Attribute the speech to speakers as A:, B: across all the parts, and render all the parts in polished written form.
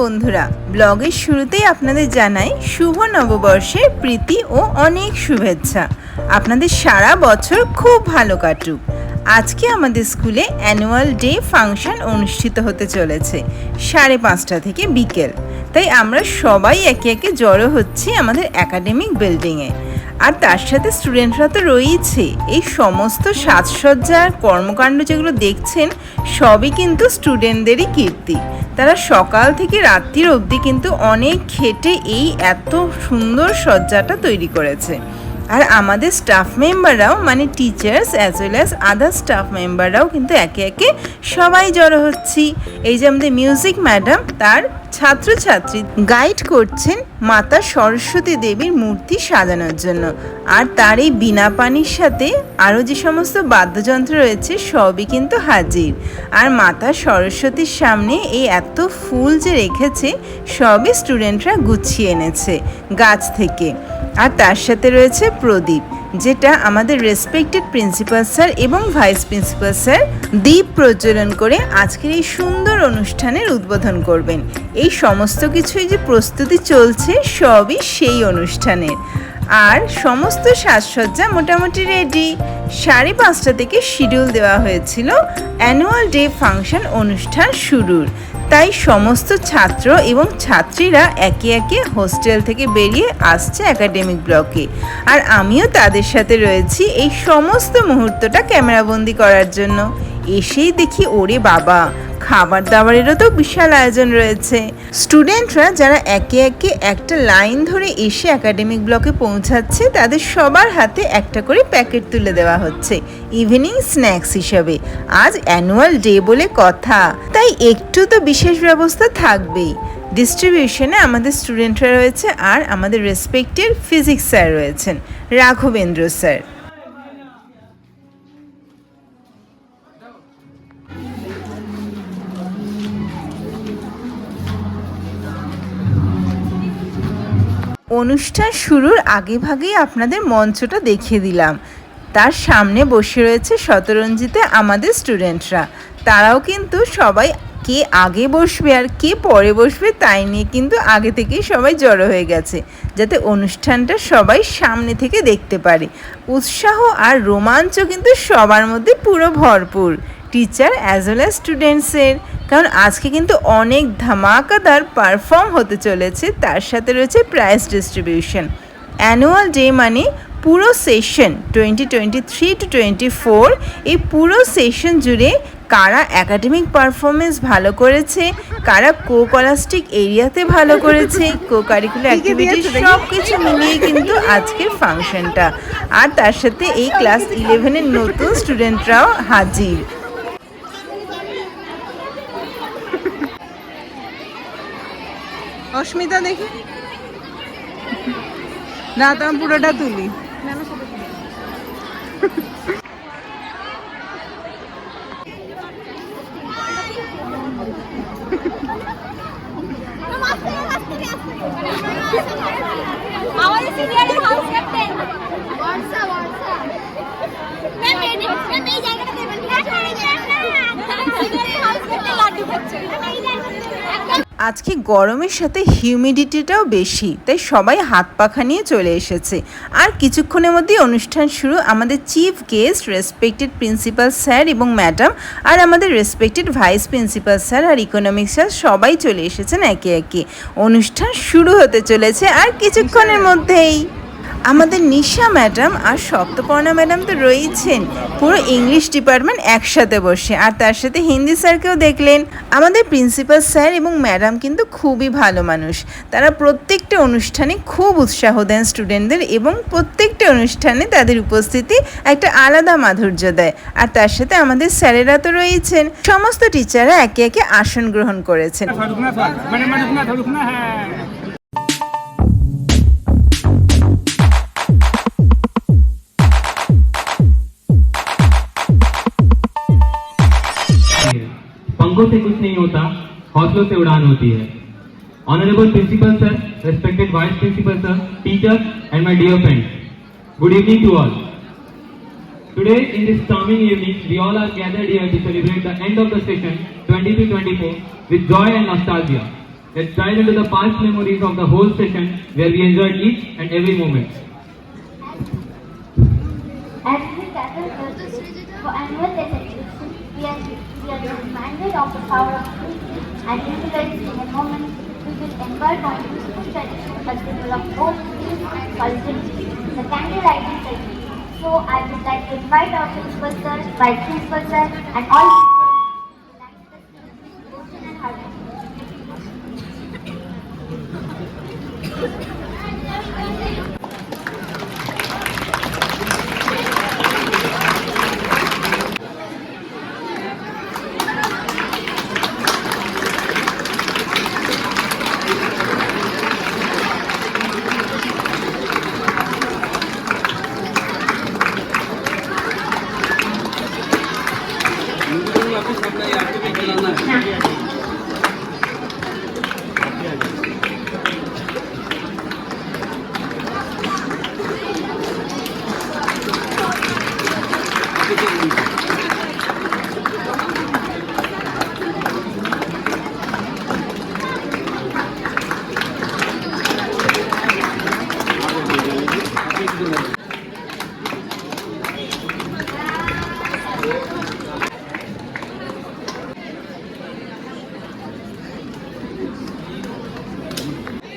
A: বন্ধুরা, ব্লগের শুরুতেই আপনাদের জানাই শুভ নববর্ষের প্রীতি ও অনেক শুভেচ্ছা। আপনাদের সারা বছর খুব ভালো কাটুক। আজকে আমাদের স্কুলে অ্যানুয়াল ডে ফাংশন অনুষ্ঠিত হতে চলেছে 5:30 থেকে বিকেল। তাই আমরা সবাই একে একে জড়ো হচ্ছি আমাদের একাডেমিক বিল্ডিংয়ে। আর তার সাথে স্টুডেন্টরা তো রয়েছে। এই সমস্ত সাজসজ্জা আর কর্মকাণ্ড যেগুলো দেখছেন সবই কিন্তু স্টুডেন্টদেরই কীর্তি। তারা সকাল থেকে রাত্রির অবধি কিন্তু অনেক খেটে এই এত সুন্দর সজ্জাটা তৈরি করেছে। আর আমাদের স্টাফ মেম্বাররাও মানে teachers as well as other staff মেম্বাররাও কিন্তু একে একে সবাই জড়ো হচ্ছি। এই যে আমাদের মিউজিক ম্যাডাম তার ছাত্রছাত্রী গাইড করছেন মাতা সরস্বতী দেবীর মূর্তি সাজানোর জন্য। আর তার এই বিনা পানির সাথে আরও যে সমস্ত বাদ্যযন্ত্র রয়েছে সবই কিন্তু হাজির। আর মাতা সরস্বতীর সামনে এই এত ফুল যে রেখেছে সবই স্টুডেন্টরা গুছিয়ে এনেছে গাছ থেকে। আর তার সাথে রয়েছে প্রদীপ, যেটা আমাদের রেসপেক্টেড প্রিন্সিপাল স্যার এবং ভাইস প্রিন্সিপাল স্যার দীপ প্রজ্বলন করে আজকের এই সুন্দর অনুষ্ঠানের উদ্বোধন করবেন। এই সমস্ত কিছুই যে প্রস্তুতি চলছে সবই সেই অনুষ্ঠানের। আর সমস্ত সাজসজ্জা মোটামুটি রেডি। 5:30 থেকে শিডিউল দেওয়া হয়েছিল অ্যানুয়াল ডে ফাংশন অনুষ্ঠান শুরুর। তাই সমস্ত ছাত্র এবং ছাত্রীরা একে একে হোস্টেল থেকে বেরিয়ে আসছে একাডেমিক ব্লকে। আর আমিও তাদের সাথে রয়েছি এই সমস্ত মুহূর্তটা ক্যামেরাবন্দি করার জন্য। এসেই দেখি ওরে বাবা, খাবার দাবারেরও তো বিশাল আয়োজন রয়েছে। স্টুডেন্টরা যারা একে একে একটা লাইন ধরে এসে একাডেমিক ব্লকে পৌঁছাচ্ছে তাদের সবার হাতে একটা করে প্যাকেট তুলে দেওয়া হচ্ছে ইভিনিং স্ন্যাক্স হিসাবে। আজ অ্যানুয়াল ডে বলে কথা, তাই একটু তো বিশেষ ব্যবস্থা থাকবেই। ডিস্ট্রিবিউশনে আমাদের স্টুডেন্টরা রয়েছে আর আমাদের রেসপেক্টেড ফিজিক্স স্যার রয়েছেন রাঘবেন্দ্র স্যার। অনুষ্ঠান শুরুর আগে ভাগেই আপনাদের মঞ্চটা দেখিয়ে দিলাম। তার সামনে বসে রয়েছে শতরঞ্জিতে আমাদের স্টুডেন্টরা। তারাও কিন্তু সবাই কে আগে বসবে আর কে পরে বসবে তাই নিয়ে কিন্তু আগে থেকেই সবাই জড়ো হয়ে গেছে, যাতে অনুষ্ঠানটা সবাই সামনে থেকে দেখতে পারে। উৎসাহ আর রোমাঞ্চ কিন্তু সবার মধ্যে পুরো ভরপুর, টিচার অ্যাজ ওয়েল অ্যাজ স্টুডেন্টসের। কারণ আজকে কিন্তু অনেক ধামাকাদার পারফর্ম হতে চলেছে। তার সাথে রয়েছে প্রাইজ ডিস্ট্রিবিউশন। অ্যানুয়াল ডে মানে পুরো সেশন 2023 to 24, এই পুরো সেশন জুড়ে কারা একাডেমিক পারফরমেন্স ভালো করেছে, কারা কো-কলাস্টিক এরিয়াতে ভালো করেছে, কো-কারিকুলার অ্যাক্টিভিটি সব কিছু মিলিয়ে কিন্তু আজকের ফাংশনটা। আর তার সাথে এই ক্লাস 11-এর নতুন স্টুডেন্টরাও হাজির। অস্মিতা দেখি না, তোমার পুরোটা তুলি।
B: আমাদের সিনিয়রের হাউস ক্যাপ্টেন বর্ষা ম্যাম এই জায়গাটা দেবেন না, সিনিয়রের হাউস ক্যাপ্টেন লাড্ডু খাচ্ছে।
A: আজকে গরমের সাথে হিউমিডিটিটাও বেশি, তাই সবাই হাত পাখা নিয়ে চলে এসেছে। আর কিছুক্ষণের মধ্যেই অনুষ্ঠান শুরু। আমাদের chief guest respected principal sir এবং ম্যাডাম আর আমাদের রেসপেক্টেড ভাইস প্রিন্সিপাল স্যার আর ইকোনমিক্স স্যার সবাই চলে এসেছেন একে একে। অনুষ্ঠান শুরু হতে চলেছে আর কিছুক্ষণের মধ্যেই। আমাদের নিশা ম্যাডাম আর সপ্তপর্ণা ম্যাডাম তো রয়েছেন, পুরো ইংলিশ ডিপার্টমেন্ট একসাথে বসে। আর তার সাথে হিন্দি স্যারকেও দেখলেন। আমাদের প্রিন্সিপাল স্যার এবং ম্যাডাম কিন্তু খুবই ভালো মানুষ। তারা প্রত্যেকটা অনুষ্ঠানে খুব উৎসাহ দেন স্টুডেন্টদের এবং প্রত্যেকটা অনুষ্ঠানে তাদের উপস্থিতি একটা আলাদা মাধুর্য দেয়। আর তার সাথে আমাদের স্যারেরা তো রয়েছেন। সমস্ত টিচাররা একে একে আসন গ্রহণ করেছেন।
C: पंखों से कुछ नहीं होता, हौसलों से उड़ान होती है। Honorable Principal Sir, respected Vice Principal Sir, teachers and my dear friends, good evening to all. Today in this charming evening, we all are gathered here to celebrate the end of the session 23-24 with joy and nostalgia. Let's dive into the past memories of the whole session where we enjoyed each and every moment.
B: As we gather here today for annual celebration, we are reminded of the power of unity and utilizing in a moment we will embark on beautiful tradition as symbol of hope, peace and positivity, the candle lighting ceremony. So I would like to invite our principal sir, vice principal sir and all teachers to light the devotion and harmony.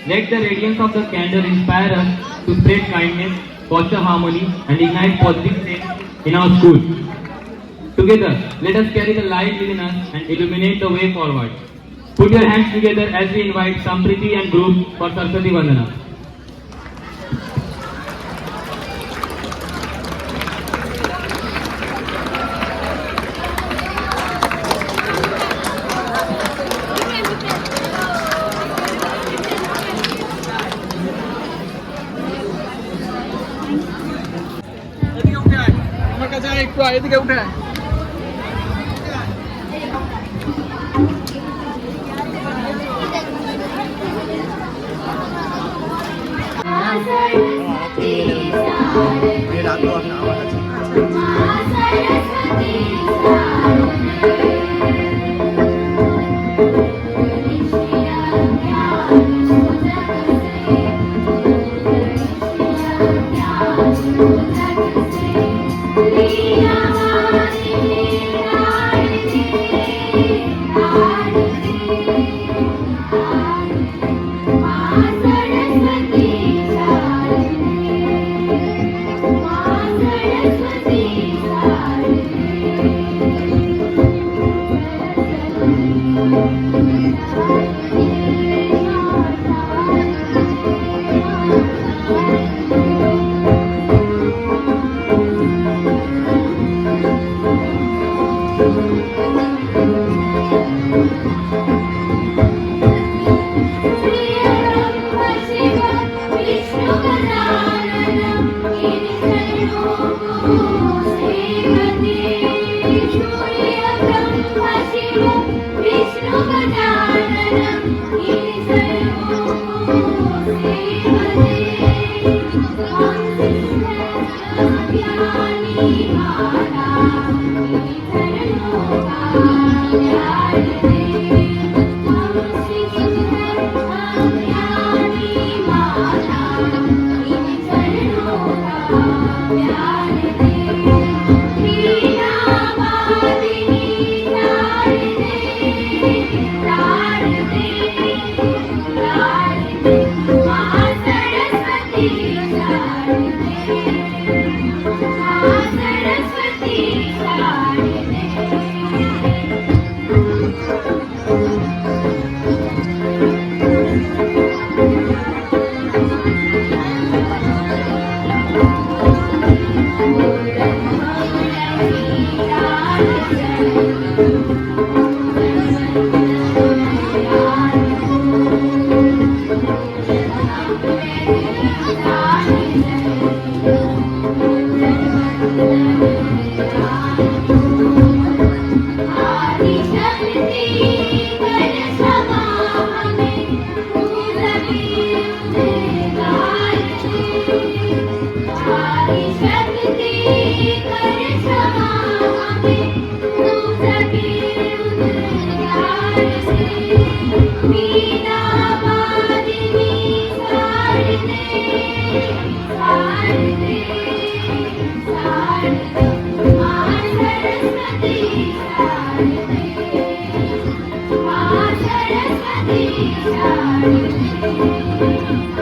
C: Let the radiance of the candle inspire us to spread kindness, foster harmony, and ignite positive change in our school. Together, let us carry the light within us and illuminate the way forward. Put your hands together as we invite Sampriti and group for Saraswati Vandana.
D: এদিকে উঠে
B: ছাড়ছি